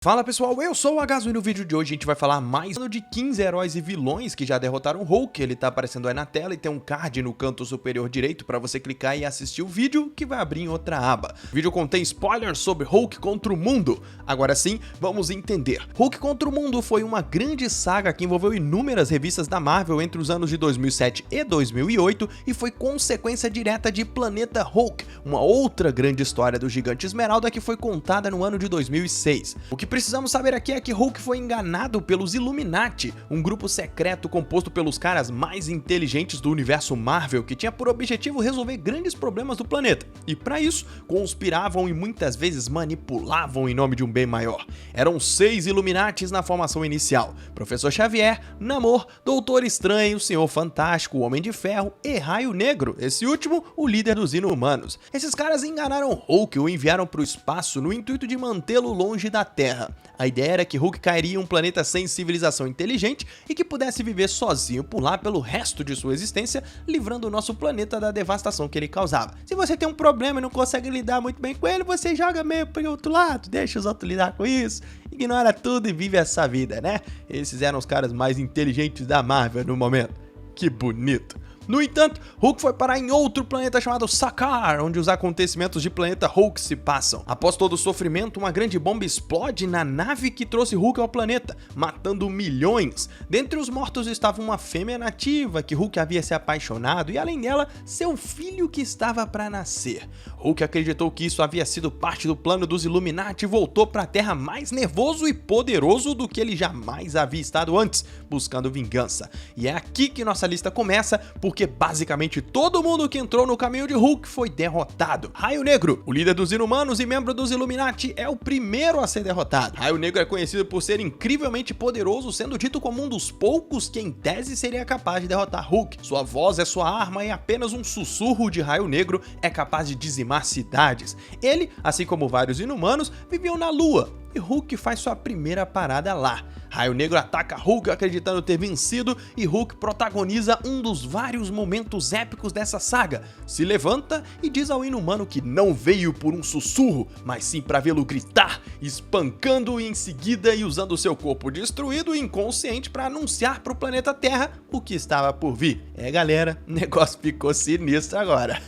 Fala pessoal, eu sou o Agazu e no vídeo de hoje a gente vai falar mais de 15 heróis e vilões que já derrotaram o Hulk. Ele tá aparecendo aí na tela e tem um card no canto superior direito para você clicar e assistir o vídeo que vai abrir em outra aba. O vídeo contém spoilers sobre Hulk contra o mundo. Agora sim, vamos entender. Hulk contra o mundo foi uma grande saga que envolveu inúmeras revistas da Marvel entre os anos de 2007 e 2008 e foi consequência direta de Planeta Hulk, uma outra grande história do Gigante Esmeralda que foi contada no ano de 2006. O que precisamos saber aqui é que Hulk foi enganado pelos Illuminati, um grupo secreto composto pelos caras mais inteligentes do universo Marvel que tinha por objetivo resolver grandes problemas do planeta. E para isso, conspiravam e muitas vezes manipulavam em nome de um bem maior. Eram 6 Illuminatis na formação inicial: Professor Xavier, Namor, Doutor Estranho, Senhor Fantástico, Homem de Ferro e Raio Negro, esse último o líder dos Inumanos. Esses caras enganaram Hulk e o enviaram para o espaço no intuito de mantê-lo longe da Terra. A ideia era que Hulk cairia em um planeta sem civilização inteligente e que pudesse viver sozinho por lá pelo resto de sua existência, livrando o nosso planeta da devastação que ele causava. Se você tem um problema e não consegue lidar muito bem com ele, você joga meio para o outro lado, deixa os outros lidar com isso, ignora tudo e vive essa vida, né? Esses eram os caras mais inteligentes da Marvel no momento. Que bonito! No entanto, Hulk foi parar em outro planeta chamado Sakaar, onde os acontecimentos de Planeta Hulk se passam. Após todo o sofrimento, uma grande bomba explode na nave que trouxe Hulk ao planeta, matando milhões. Dentre os mortos estava uma fêmea nativa que Hulk havia se apaixonado e, além dela, seu filho que estava para nascer. Hulk acreditou que isso havia sido parte do plano dos Illuminati e voltou para a Terra mais nervoso e poderoso do que ele jamais havia estado antes, buscando vingança. E é aqui que nossa lista começa, porque basicamente todo mundo que entrou no caminho de Hulk foi derrotado. Raio Negro, o líder dos Inumanos e membro dos Illuminati, é o primeiro a ser derrotado. Raio Negro é conhecido por ser incrivelmente poderoso, sendo dito como um dos poucos que em tese seria capaz de derrotar Hulk. Sua voz é sua arma e apenas um sussurro de Raio Negro é capaz de dizimar cidades. Ele, assim como vários Inumanos, viviam na Lua, e Hulk faz sua primeira parada lá. Raio Negro ataca Hulk acreditando ter vencido e Hulk protagoniza um dos vários momentos épicos dessa saga. Se levanta e diz ao Inumano que não veio por um sussurro, mas sim para vê-lo gritar, espancando-o em seguida e usando seu corpo destruído e inconsciente para anunciar para o planeta Terra o que estava por vir. É galera, o negócio ficou sinistro agora.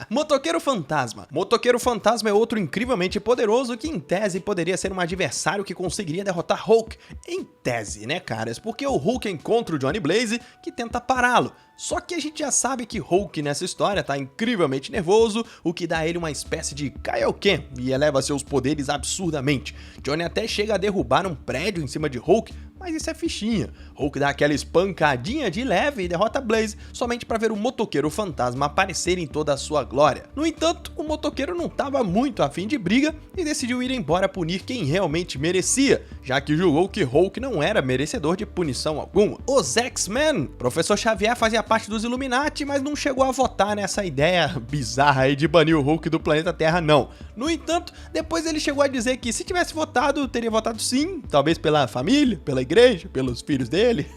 Motoqueiro Fantasma. Motoqueiro Fantasma é outro incrivelmente poderoso que em tese poderia ser um adversário que conseguiria derrotar Hulk. Em tese, né, caras? Porque o Hulk encontra o Johnny Blaze, que tenta pará-lo. Só que a gente já sabe que Hulk nessa história tá incrivelmente nervoso, o que dá a ele uma espécie de Kaioken e eleva seus poderes absurdamente. Johnny até chega a derrubar um prédio em cima de Hulk, mas isso é fichinha. Hulk dá aquela espancadinha de leve e derrota Blaze, somente para ver o Motoqueiro Fantasma aparecer em toda a sua glória. No entanto, o motoqueiro não estava muito afim de briga e decidiu ir embora punir quem realmente merecia, já que julgou que Hulk não era merecedor de punição alguma. Os X-Men. Professor Xavier fazia parte dos Illuminati, mas não chegou a votar nessa ideia bizarra aí de banir o Hulk do planeta Terra, não. No entanto, depois ele chegou a dizer que se tivesse votado, teria votado sim, talvez pela família, pela igreja, pelos filhos dele.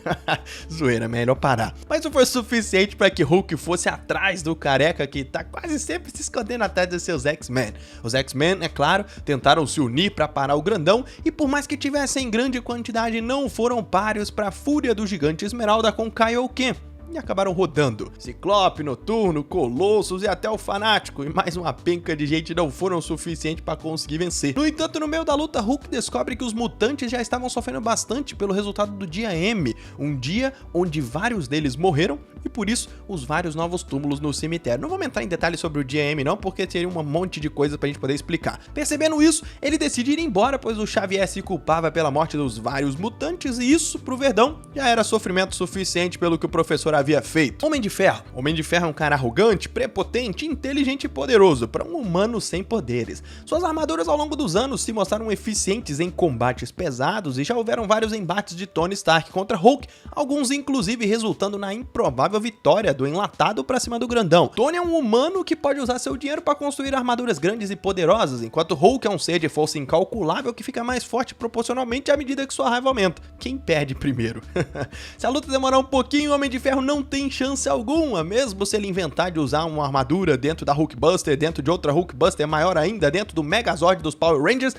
Zoeira, melhor parar. Mas não foi suficiente para que Hulk fosse atrás do careca que tá quase sempre se escondendo atrás dos seus X-Men. Os X-Men, é claro, tentaram se unir para parar o grandão e por mais que tivessem grande quantidade, não foram páreos para a fúria do Gigante Esmeralda com Kaioken. E acabaram rodando. Ciclope, Noturno, Colossus e até o Fanático e mais uma penca de gente não foram o suficiente para conseguir vencer. No entanto, no meio da luta, Hulk descobre que os mutantes já estavam sofrendo bastante pelo resultado do dia M, um dia onde vários deles morreram e por isso os vários novos túmulos no cemitério. Não vamos entrar em detalhes sobre o dia M não, porque teria um monte de coisa pra gente poder explicar. Percebendo isso, ele decide ir embora, pois o Xavier se culpava pela morte dos vários mutantes e isso, pro Verdão, já era sofrimento suficiente pelo que o professor havia feito. Homem de Ferro. Homem de Ferro é um cara arrogante, prepotente, inteligente e poderoso, para um humano sem poderes. Suas armaduras ao longo dos anos se mostraram eficientes em combates pesados e já houveram vários embates de Tony Stark contra Hulk, alguns inclusive resultando na improvável vitória do enlatado pra cima do grandão. Tony é um humano que pode usar seu dinheiro para construir armaduras grandes e poderosas, enquanto Hulk é um ser de força incalculável que fica mais forte proporcionalmente à medida que sua raiva aumenta. Quem perde primeiro? Se a luta demorar um pouquinho, o Homem de Ferro não tem chance alguma, mesmo se ele inventar de usar uma armadura dentro da Hulkbuster, dentro de outra Hulkbuster maior ainda, dentro do Megazord dos Power Rangers.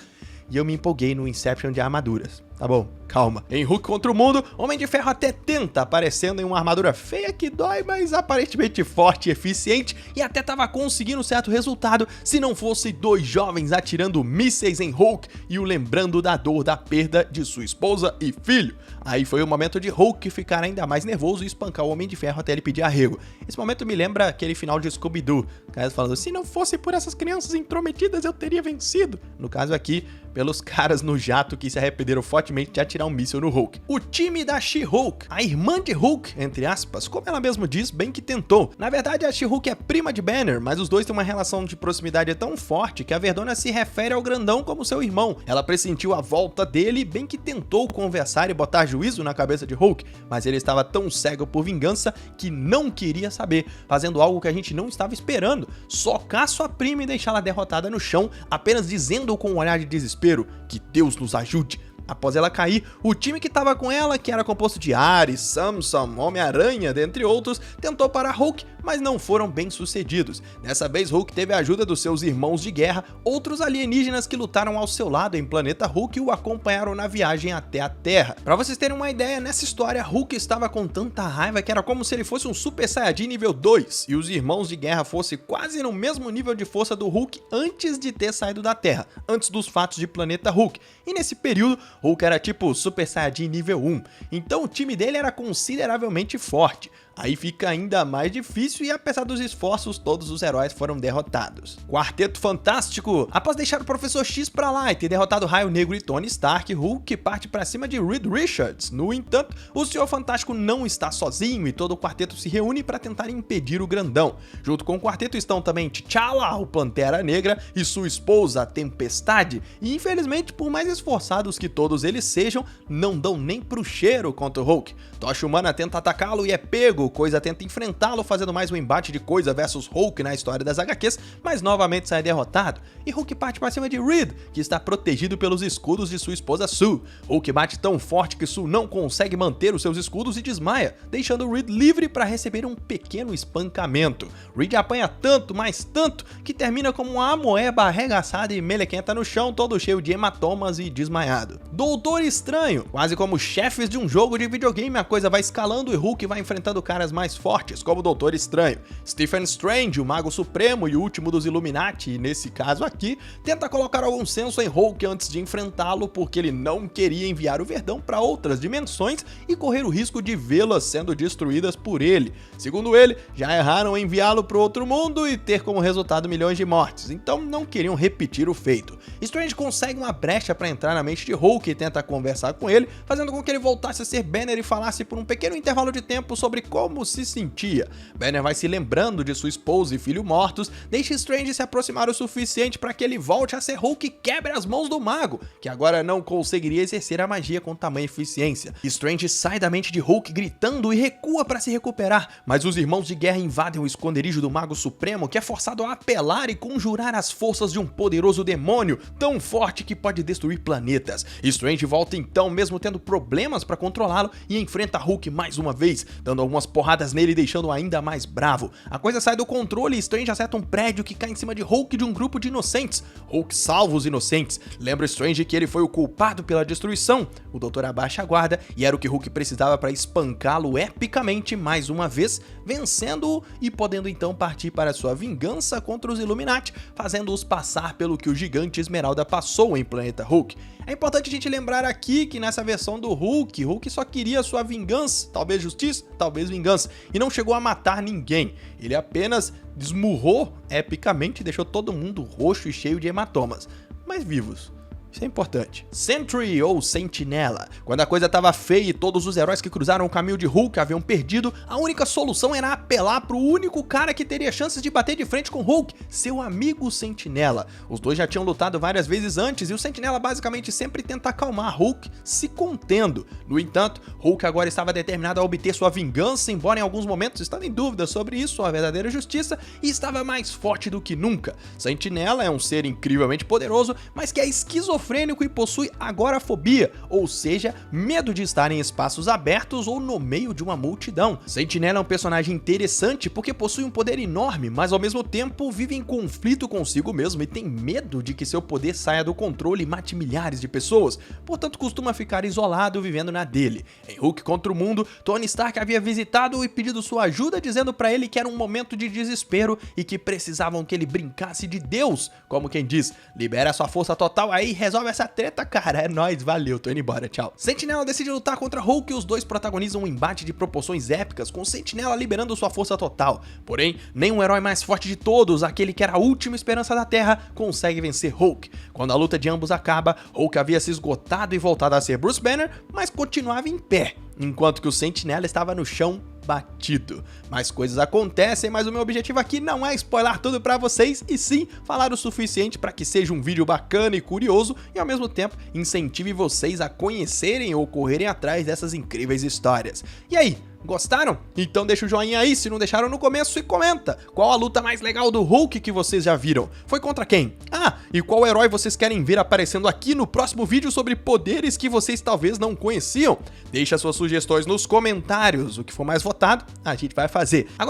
e eu me empolguei no Inception de armaduras. Tá bom, calma. Em Hulk contra o Mundo, Homem de Ferro até tenta, aparecendo em uma armadura feia que dói, mas aparentemente forte e eficiente, e até tava conseguindo certo resultado se não fosse dois jovens atirando mísseis em Hulk e o lembrando da dor da perda de sua esposa e filho. Aí foi o momento de Hulk ficar ainda mais nervoso e espancar o Homem de Ferro até ele pedir arrego. Esse momento me lembra aquele final de Scooby-Doo, caras falando, se não fosse por essas crianças intrometidas eu teria vencido. No caso aqui, pelos caras no jato que se arrependeram fortemente de atirar um míssil no Hulk. O time da She-Hulk, a irmã de Hulk, entre aspas, como ela mesma diz, bem que tentou. Na verdade, a She-Hulk é prima de Banner, mas os dois têm uma relação de proximidade tão forte que a Verdona se refere ao grandão como seu irmão. Ela pressentiu a volta dele e bem que tentou conversar e botar juízo na cabeça de Hulk, mas ele estava tão cego por vingança que não queria saber, fazendo algo que a gente não estava esperando, socar sua prima e deixá-la derrotada no chão, apenas dizendo com um olhar de desespero, que Deus nos ajude. Após ela cair, o time que estava com ela, que era composto de Ares, Samson, Homem-Aranha, dentre outros, tentou parar Hulk, mas não foram bem sucedidos. Dessa vez, Hulk teve a ajuda dos seus irmãos de guerra, outros alienígenas que lutaram ao seu lado em Planeta Hulk e o acompanharam na viagem até a Terra. Pra vocês terem uma ideia, nessa história, Hulk estava com tanta raiva que era como se ele fosse um Super Saiyajin nível 2, e os irmãos de guerra fossem quase no mesmo nível de força do Hulk antes de ter saído da Terra, antes dos fatos de Planeta Hulk. E nesse período, Hulk era tipo Super Saiyajin nível 1, então o time dele era consideravelmente forte. Aí fica ainda mais difícil e apesar dos esforços, todos os heróis foram derrotados. Quarteto Fantástico. Após deixar o Professor X pra lá e ter derrotado Raio Negro e Tony Stark, Hulk parte pra cima de Reed Richards. No entanto, o Senhor Fantástico não está sozinho e todo o quarteto se reúne para tentar impedir o grandão. Junto com o quarteto estão também T'Challa, o Pantera Negra, e sua esposa, a Tempestade. E infelizmente, por mais esforçados que todos eles sejam, não dão nem pro cheiro contra o Hulk. Tocha Humana tenta atacá-lo e é pego. Coisa tenta enfrentá-lo, fazendo mais um embate de Coisa versus Hulk na história das HQs, mas novamente sai derrotado. E Hulk parte para cima de Reed, que está protegido pelos escudos de sua esposa Sue. Hulk bate tão forte que Sue não consegue manter os seus escudos e desmaia, deixando Reed livre para receber um pequeno espancamento. Reed apanha tanto, mas tanto, que termina como uma amoeba arregaçada e melequenta no chão, todo cheio de hematomas e desmaiado. Doutor Estranho. Quase como chefes de um jogo de videogame, a coisa vai escalando e Hulk vai enfrentando caras mais fortes, como o Doutor Estranho. Stephen Strange, o Mago Supremo e o último dos Illuminati, nesse caso aqui, tenta colocar algum senso em Hulk antes de enfrentá-lo, porque ele não queria enviar o Verdão para outras dimensões e correr o risco de vê-las sendo destruídas por ele. Segundo ele, já erraram em enviá-lo para o outro mundo e ter como resultado milhões de mortes, então não queriam repetir o feito. Strange consegue uma brecha para entrar na mente de Hulk e tenta conversar com ele, fazendo com que ele voltasse a ser Banner e falasse por um pequeno intervalo de tempo sobre como se sentia. Banner vai se lembrando de sua esposa e filho mortos, deixa Strange se aproximar o suficiente para que ele volte a ser Hulk e quebre as mãos do mago, que agora não conseguiria exercer a magia com tamanha eficiência. Strange sai da mente de Hulk gritando e recua para se recuperar, mas os irmãos de guerra invadem o esconderijo do Mago Supremo, que é forçado a apelar e conjurar as forças de um poderoso demônio tão forte que pode destruir planetas. Strange volta então, mesmo tendo problemas para controlá-lo, e enfrenta Hulk mais uma vez, dando algumas porradas nele e deixando-o ainda mais bravo. A coisa sai do controle e Strange acerta um prédio que cai em cima de Hulk e de um grupo de inocentes. Hulk salva os inocentes. Lembra Strange que ele foi o culpado pela destruição. O doutor abaixa a guarda e era o que Hulk precisava para espancá-lo epicamente mais uma vez, vencendo-o e podendo então partir para sua vingança contra os Illuminati, fazendo-os passar pelo que o gigante Esmeralda passou em Planeta Hulk. É importante a gente lembrar aqui que nessa versão do Hulk, Hulk só queria sua vingança, talvez justiça, talvez vingança, e não chegou a matar ninguém. Ele apenas desmurrou epicamente e deixou todo mundo roxo e cheio de hematomas, mas vivos. Isso é importante. Sentry ou Sentinela. Quando a coisa tava feia e todos os heróis que cruzaram o caminho de Hulk haviam perdido, a única solução era apelar pro único cara que teria chances de bater de frente com Hulk, seu amigo Sentinela. Os dois já tinham lutado várias vezes antes e o Sentinela basicamente sempre tenta acalmar Hulk, se contendo. No entanto, Hulk agora estava determinado a obter sua vingança, embora em alguns momentos estando em dúvida sobre isso, a verdadeira justiça, e estava mais forte do que nunca. Sentinela é um ser incrivelmente poderoso, mas que é esquizofrênico esquizofrênico e possui agorafobia, ou seja, medo de estar em espaços abertos ou no meio de uma multidão. Sentinela é um personagem interessante porque possui um poder enorme, mas ao mesmo tempo vive em conflito consigo mesmo e tem medo de que seu poder saia do controle e mate milhares de pessoas, portanto costuma ficar isolado vivendo na dele. Em Hulk contra o Mundo, Tony Stark havia visitado e pedido sua ajuda, dizendo pra ele que era um momento de desespero e que precisavam que ele brincasse de Deus, como quem diz, libera sua força total aí e resolve essa treta, cara, é nóis, valeu, tô indo embora, tchau. Sentinela decide lutar contra Hulk e os dois protagonizam um embate de proporções épicas, com Sentinela liberando sua força total. Porém, nem o herói mais forte de todos, aquele que era a última esperança da Terra, consegue vencer Hulk. Quando a luta de ambos acaba, Hulk havia se esgotado e voltado a ser Bruce Banner, mas continuava em pé, enquanto que o Sentinela estava no chão batido. Mais coisas acontecem, mas o meu objetivo aqui não é spoiler tudo pra vocês, e sim falar o suficiente para que seja um vídeo bacana e curioso e ao mesmo tempo incentive vocês a conhecerem ou correrem atrás dessas incríveis histórias. E aí, gostaram? Então deixa o joinha aí se não deixaram no começo e comenta qual a luta mais legal do Hulk que vocês já viram. Foi contra quem? Ah, e qual herói vocês querem ver aparecendo aqui no próximo vídeo sobre poderes que vocês talvez não conheciam? Deixa suas sugestões nos comentários, o que for mais votado a gente vai fazer. Agora,